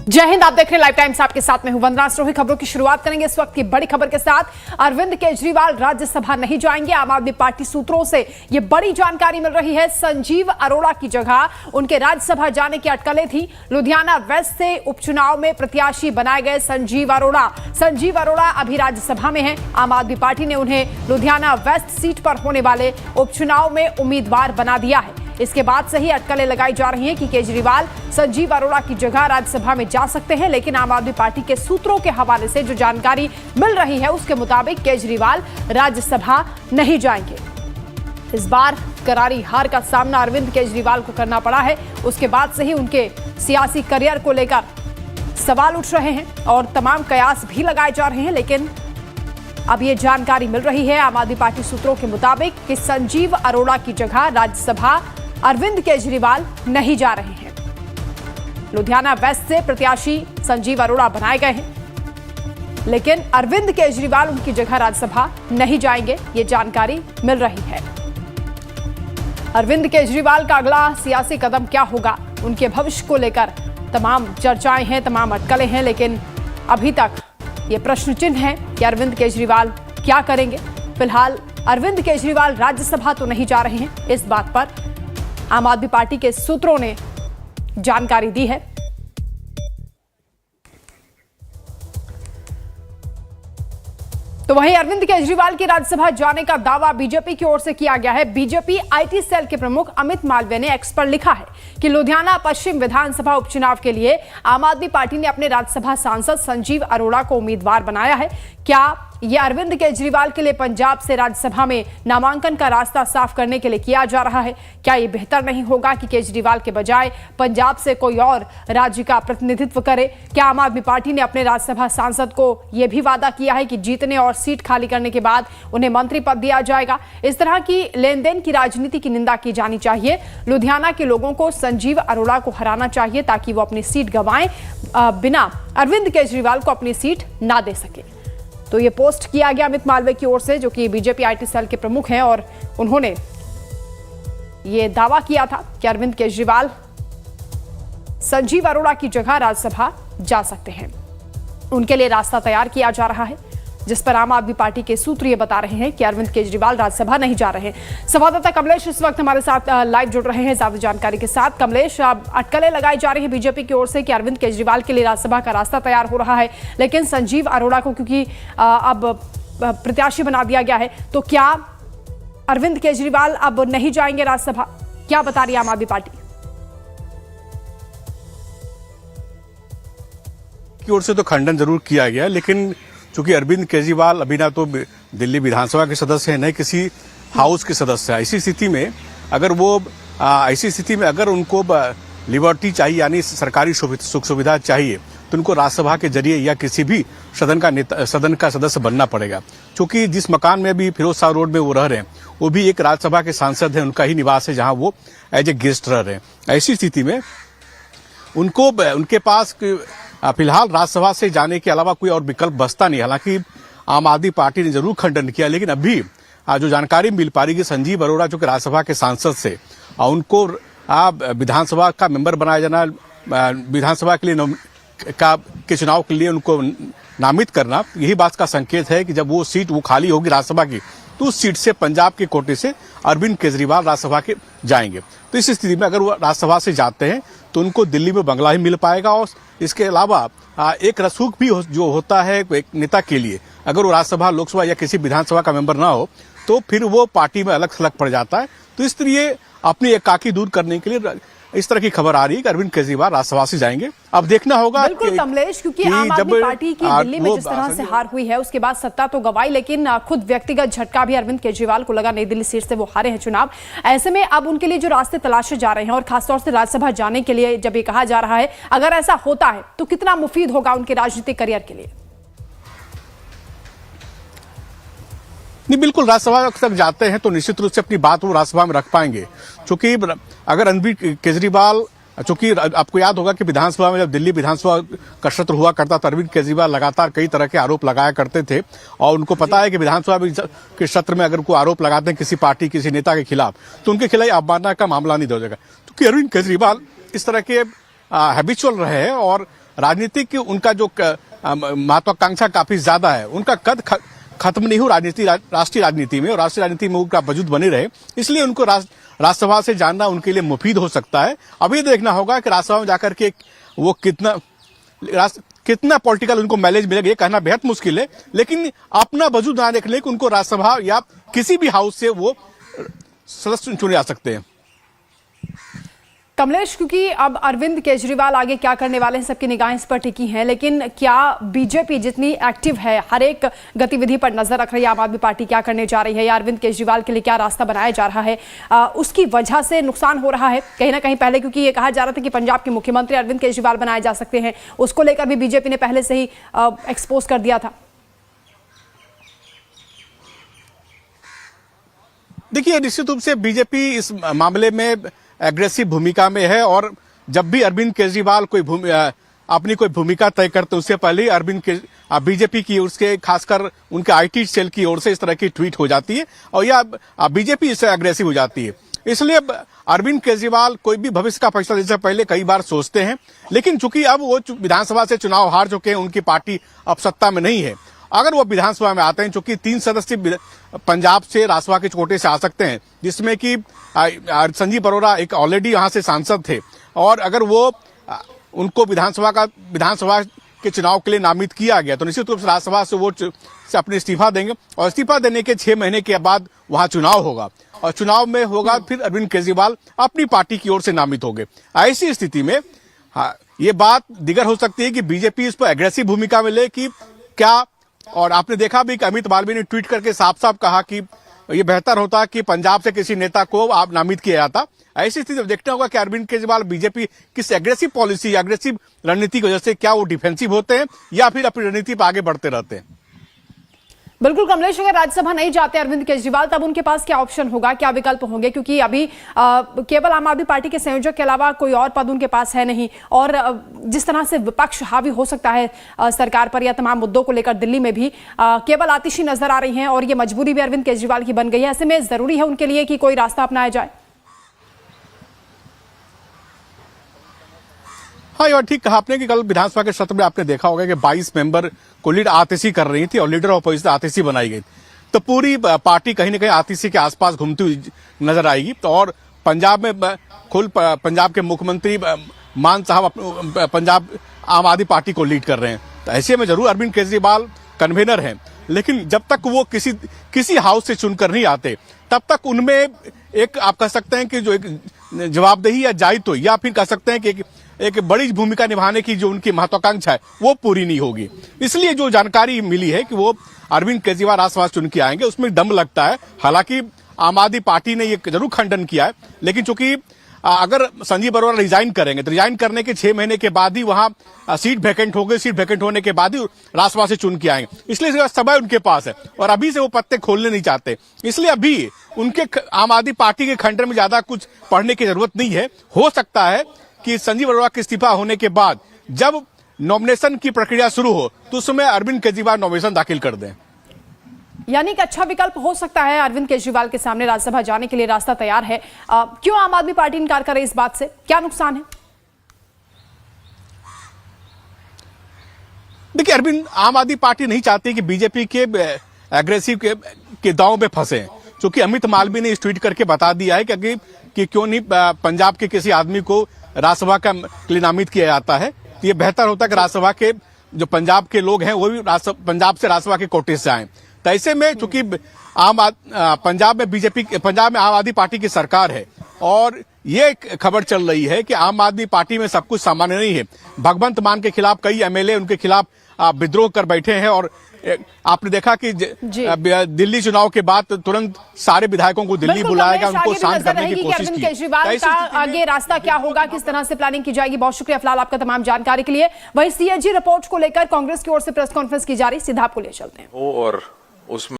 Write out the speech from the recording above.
जय हिंद। आप देख रहे हैं लाइव टाइम्स, आपके साथ में हूं वंदना सरोही। खबरों की शुरुआत करेंगे इस वक्त की बड़ी खबर के साथ। अरविंद केजरीवाल राज्यसभा नहीं जाएंगे। आम आदमी पार्टी सूत्रों से यह बड़ी जानकारी मिल रही है। संजीव अरोड़ा की जगह उनके राज्यसभा जाने की अटकलें थी। लुधियाना वेस्ट से उपचुनाव में प्रत्याशी बनाए गए संजीव अरोड़ा अभी राज्यसभा में हैं। आम आदमी पार्टी ने उन्हें लुधियाना वेस्ट सीट पर होने वाले उपचुनाव में उम्मीदवार बना दिया है। इसके बाद से ही अटकलें लगाई जा रही हैं कि केजरीवाल संजीव अरोड़ा की जगह राज्यसभा में जा सकते हैं, लेकिन आम आदमी पार्टी के सूत्रों के हवाले से जो जानकारी मिल रही है उसके मुताबिक केजरीवाल राज्यसभा नहीं जाएंगे। इस बार करारी हार का सामना अरविंद केजरीवाल को करना पड़ा है। उसके बाद से ही उनके सियासी करियर को लेकर सवाल उठ रहे हैं और तमाम कयास भी लगाए जा रहे हैं, लेकिन अब ये जानकारी मिल रही है आम आदमी पार्टी सूत्रों के मुताबिक कि संजीव अरोड़ा की जगह राज्यसभा अरविंद केजरीवाल नहीं जा रहे हैं। लुधियाना वेस्ट से प्रत्याशी संजीव अरोड़ा बनाए गए हैं, लेकिन अरविंद केजरीवाल उनकी जगह राज्यसभा नहीं जाएंगे, ये जानकारी मिल रही है। अरविंद केजरीवाल का अगला सियासी कदम क्या होगा, उनके भविष्य को लेकर तमाम चर्चाएं हैं, तमाम अटकलें हैं, लेकिन अभी तक ये प्रश्न चिन्ह है कि अरविंद केजरीवाल क्या करेंगे। फिलहाल अरविंद केजरीवाल राज्यसभा तो नहीं जा रहे हैं, इस बात पर आम आदमी पार्टी के सूत्रों ने जानकारी दी है। तो वहीं अरविंद केजरीवाल के राज्यसभा जाने का दावा बीजेपी की ओर से किया गया है। बीजेपी आईटी सेल के प्रमुख अमित मालवीय ने एक्स पर लिखा है कि लुधियाना पश्चिम विधानसभा उपचुनाव के लिए आम आदमी पार्टी ने अपने राज्यसभा सांसद संजीव अरोड़ा को उम्मीदवार बनाया है। क्या यह अरविंद केजरीवाल के लिए पंजाब से राज्यसभा में नामांकन का रास्ता साफ करने के लिए किया जा रहा है? क्या यह बेहतर नहीं होगा कि केजरीवाल के बजाय पंजाब से कोई और राज्य का प्रतिनिधित्व करे? क्या आम आदमी पार्टी ने अपने राज्यसभा सांसद को यह भी वादा किया है कि जीतने और सीट खाली करने के बाद उन्हें मंत्री पद दिया जाएगा? इस तरह की लेन देन की राजनीति की निंदा की जानी चाहिए। लुधियाना के लोगों को संजीव अरोड़ा को हराना चाहिए ताकि वो अपनी सीट गंवाएं बिना अरविंद केजरीवाल को अपनी सीट ना दे सके। तो ये पोस्ट किया गया अमित मालवीय की ओर से, जो कि बीजेपी आईटी सेल के प्रमुख हैं, और उन्होंने ये दावा किया था कि अरविंद केजरीवाल संजीव अरोड़ा की जगह राज्यसभा जा सकते हैं। उनके लिए रास्ता तैयार किया जा रहा है, जिस पर आम आदमी पार्टी के सूत्र ये बता रहे हैं कि अरविंद केजरीवाल राज्यसभा नहीं जा रहे हैं। संवाददाता कमलेश इस वक्त हमारे साथ लाइव जुड़ रहे हैं ज्यादा जानकारी के साथ। कमलेश, अटकलें लगाई जा रही है बीजेपी की ओर से कि अरविंद केजरीवाल के लिए राज्यसभा का रास्ता तैयार हो रहा है, लेकिन संजीव अरोड़ा को क्योंकि अब प्रत्याशी बना दिया गया है, तो क्या अरविंद केजरीवाल अब नहीं जाएंगे राज्यसभा? क्या बता रही है आम आदमी पार्टी की ओर से? तो खंडन जरूर किया गया, लेकिन चूंकि अरविंद केजरीवाल अभी ना तो दिल्ली विधानसभा के सदस्य हैं, न किसी हाउस के सदस्य है। ऐसी स्थिति में अगर उनको लिबर्टी चाहिए, यानी सरकारी सुख सुविधा चाहिए, तो उनको राज्यसभा के जरिए या किसी भी सदन का सदस्य बनना पड़ेगा। क्योंकि जिस मकान में भी फिरोज शाह रोड में वो रह रहे हैं, वो भी एक राज्यसभा के सांसद हैं, उनका ही निवास है जहां वो एज ए गेस्ट रह रहे हैं। ऐसी स्थिति में उनके पास फिलहाल राज्यसभा से जाने के अलावा कोई और विकल्प बचता नहीं। हालांकि आम आदमी पार्टी ने जरूर खंडन किया, लेकिन अभी जो जानकारी मिल पा रही है कि संजीव अरोड़ा जो कि राज्यसभा के सांसद से उनको विधानसभा का मेंबर बनाया जाना, विधानसभा के लिए के चुनाव के लिए उनको नामित करना, यही बात का संकेत है कि जब वो सीट खाली होगी राज्यसभा की, तो उस सीट से पंजाब के कोटे से अरविंद केजरीवाल राज्यसभा के जाएंगे। तो इस स्थिति में अगर वो राज्यसभा से जाते हैं तो उनको दिल्ली में बंगला ही मिल पाएगा, और इसके अलावा एक रसूख भी जो होता है एक नेता के लिए, अगर वो राज्यसभा, लोकसभा या किसी विधानसभा का मेंबर ना हो तो फिर वो पार्टी में अलग थलग पड़ जाता है। तो इसलिए अपनी एकाकी दूर करने के लिए इस तरह की खबर आ रही है कि अरविंद केजरीवाल राज्यसभा से जाएंगे। अब देखना होगा। बिल्कुल कमलेश, क्योंकि आम आदमी पार्टी की दिल्ली में जिस तरह से हार हुई है, उसके बाद सत्ता तो गंवाई, लेकिन खुद व्यक्तिगत झटका भी अरविंद केजरीवाल को लगा। नई दिल्ली सीट से वो हारे हैं चुनाव। ऐसे में अब उनके लिए जो रास्ते तलाशे जा रहे हैं, और खासतौर से राज्यसभा जाने के लिए जब ये कहा जा रहा है, अगर ऐसा होता है तो कितना मुफीद होगा उनके राजनीतिक करियर के लिए? नहीं, बिल्कुल राज्यसभा तक जाते हैं तो निश्चित रूप से अपनी बात वो राज्यसभा में रख पाएंगे। क्योंकि अगर अरविंद केजरीवाल, चूंकि आपको याद होगा कि विधानसभा में जब दिल्ली विधानसभा का सत्र हुआ करता था, अरविंद केजरीवाल लगातार कई तरह के आरोप लगाया करते थे, और उनको पता है कि विधानसभा के सत्र में अगर कोई आरोप लगाते हैं किसी पार्टी, किसी नेता के खिलाफ, तो उनके खिलाफ अवमानना का मामला नहीं हो जाएगा। क्योंकि अरविंद केजरीवाल इस तरह के हैबिचुअल रहे हैं और राजनीतिक उनका जो महत्वाकांक्षा काफी ज्यादा है, उनका कद खत्म नहीं हो राष्ट्रीय राजनीति में, और राष्ट्रीय राजनीति में उनका वजूद बने रहे, इसलिए उनको राज्यसभा से जानना उनके लिए मुफीद हो सकता है। अभी देखना होगा कि राज्यसभा में जाकर के वो कितना पॉलिटिकल उनको माइलेज मिलेगा, ये कहना बेहद मुश्किल है, लेकिन अपना वजूद ना देखने कि उनको राज्यसभा या किसी भी हाउस से वो सदस्य चुने जा सकते हैं। कमलेश, क्योंकि अब अरविंद केजरीवाल आगे क्या करने वाले हैं सबकी निगाहें इस पर टिकी हैं, लेकिन क्या बीजेपी जितनी एक्टिव है, हर एक गतिविधि पर नजर रख रही है, आम आदमी पार्टी क्या करने जा रही है या अरविंद केजरीवाल के लिए क्या रास्ता बनाया जा रहा है, उसकी वजह से नुकसान हो रहा है कहीं ना कहीं? पहले क्योंकि ये कहा जा रहा था कि पंजाब के मुख्यमंत्री अरविंद केजरीवाल बनाए जा सकते हैं, उसको लेकर भी बीजेपी ने पहले से ही एक्सपोज कर दिया था। देखिए, निश्चित रूप से बीजेपी इस मामले में एग्रेसिव भूमिका में है, और जब भी अरविंद केजरीवाल अपनी कोई भूमिका तय करते उससे पहले ही बीजेपी की ओर से, खासकर उनके आईटी सेल की ओर से इस तरह की ट्वीट हो जाती है और या बीजेपी इससे एग्रेसिव हो जाती है। इसलिए अरविंद केजरीवाल कोई भी भविष्य का फैसला लेने से पहले कई बार सोचते हैं, लेकिन चूंकि अब वो विधानसभा से चुनाव हार चुके हैं, उनकी पार्टी अब सत्ता में नहीं है, अगर वो विधानसभा में आते हैं, चूंकि 3 सदस्य पंजाब से राज्यसभा के कोटे से आ सकते हैं, जिसमें कि संजीव अरोड़ा एक ऑलरेडी यहां से सांसद थे, और अगर वो उनको विधानसभा के चुनाव के लिए नामित किया गया तो निश्चित रूप से राज्यसभा से वो अपने इस्तीफा देंगे, और इस्तीफा देने के 6 महीने के बाद वहां चुनाव होगा, और चुनाव में होगा फिर अरविंद केजरीवाल अपनी पार्टी की ओर से नामित होंगे। ऐसी स्थिति में ये बात दिगर हो सकती है कि बीजेपी इस पर एग्रेसिव भूमिका में ले कि क्या, और आपने देखा भी कि अमित मालवीय ने ट्वीट करके साफ साफ कहा कि ये बेहतर होता कि पंजाब से किसी नेता को आप नामित किया जाता। ऐसी स्थिति में देखना होगा कि अरविंद केजरीवाल बीजेपी किस एग्रेसिव पॉलिसी, एग्रेसिव रणनीति की वजह से क्या वो डिफेंसिव होते हैं या फिर अपनी रणनीति पर आगे बढ़ते रहते हैं। बिल्कुल कमलेश, अगर राज्यसभा नहीं जाते अरविंद केजरीवाल, तब उनके पास क्या ऑप्शन होगा, क्या विकल्प होंगे? क्योंकि अभी केवल आम आदमी पार्टी के संयोजक के अलावा कोई और पद उनके पास है नहीं, और जिस तरह से विपक्ष हावी हो सकता है सरकार पर या तमाम मुद्दों को लेकर दिल्ली में भी केवल आतिशी नजर आ रही हैं, और ये मजबूरी भी अरविंद केजरीवाल की बन गई है। ऐसे में जरूरी है उनके लिए कि कोई रास्ता अपनाया जाए। हाँ, ये ठीक कहा आपने कि कल विधानसभा के सत्र में आपने देखा होगा कि 22 मेंबर को लीड आतिशी कर रही थी और लीडर ऑफ अपोजिशन आतिशी बनाई गई, तो पूरी पार्टी कहीं ना कहीं आतिशी के आसपास घूमती हुई नजर आएगी। तो और पंजाब में पंजाब के मुख्यमंत्री मान साहब पंजाब आम आदमी पार्टी को लीड कर रहे हैं, तो ऐसे में जरूर अरविंद केजरीवाल कन्वेनर हैं, लेकिन जब तक वो किसी हाउस से चुनकर नहीं आते, तब तक उनमें एक आप कह सकते हैं कि जो एक जवाबदेही या दायित्व, या फिर कह सकते हैं कि एक बड़ी भूमिका निभाने की जो उनकी महत्वाकांक्षा है वो पूरी नहीं होगी। इसलिए जो जानकारी मिली है कि वो अरविंद केजरीवाल राज्यसभा चुन के आएंगे, उसमें दम लगता है। हालांकि आम आदमी पार्टी ने ये जरूर खंडन किया है, लेकिन चूंकि अगर संजीव अरोड़ा रिजाइन करेंगे तो रिजाइन करने के 6 महीने के बाद ही वहां सीट वैकेंट हो गई, सीट वैकेंट होने के बाद ही राज्यसभा से चुन के आएंगे, इसलिए समय उनके पास है और अभी से वो पत्ते खोलने नहीं चाहते। इसलिए अभी उनके आम आदमी पार्टी के खंडन में ज्यादा कुछ पढ़ने की जरूरत नहीं है। हो सकता है कि संजीव अरोड़ा के इस्तीफा होने के बाद जब नॉमिनेशन की प्रक्रिया शुरू हो तो उस समय अरविंद केजरीवाल नॉमिनेशन दाखिल कर दें। यानी कि अच्छा विकल्प हो सकता है अरविंद केजरीवाल के सामने, राज्यसभा जाने के लिए रास्ता तैयार है। क्यों आम आदमी पार्टी इनकार करे इस बात से, क्या नुकसान है? देखिए, अरविंद आम आदमी पार्टी नहीं चाहती कि बीजेपी के एग्रेसिव के दांव में फंसे, क्योंकि अमित मालवीय ने इस ट्वीट करके बता दिया है कि क्यों नहीं पंजाब के किसी आदमी को राज्यसभा का लिए नामित किया जाता है। ये बेहतर होता है कि राज्यसभा के जो पंजाब के लोग हैं वो भी पंजाब से राज्यसभा के कोटे से आए। तो ऐसे में चूंकि पंजाब में आम आदमी पार्टी की सरकार है और ये खबर चल रही है कि आम आदमी पार्टी में सब कुछ सामान्य नहीं है। भगवंत मान के खिलाफ कई एमएलए उनके खिलाफ विद्रोह कर बैठे हैं और आपने देखा कि दिल्ली चुनाव के बाद तुरंत सारे विधायकों को दिल्ली बुलाया गया, उनको शांत करने की कोशिश की। केजरीवाल का आगे रास्ता क्या होगा, किस तरह से प्लानिंग की जाएगी? बहुत शुक्रिया फिलहाल आपका तमाम जानकारी के लिए। वहीं सीएजी रिपोर्ट को लेकर कांग्रेस की ओर से प्रेस कॉन्फ्रेंस की जा रही, सीधा आपको ले चलते हैं। और उसमें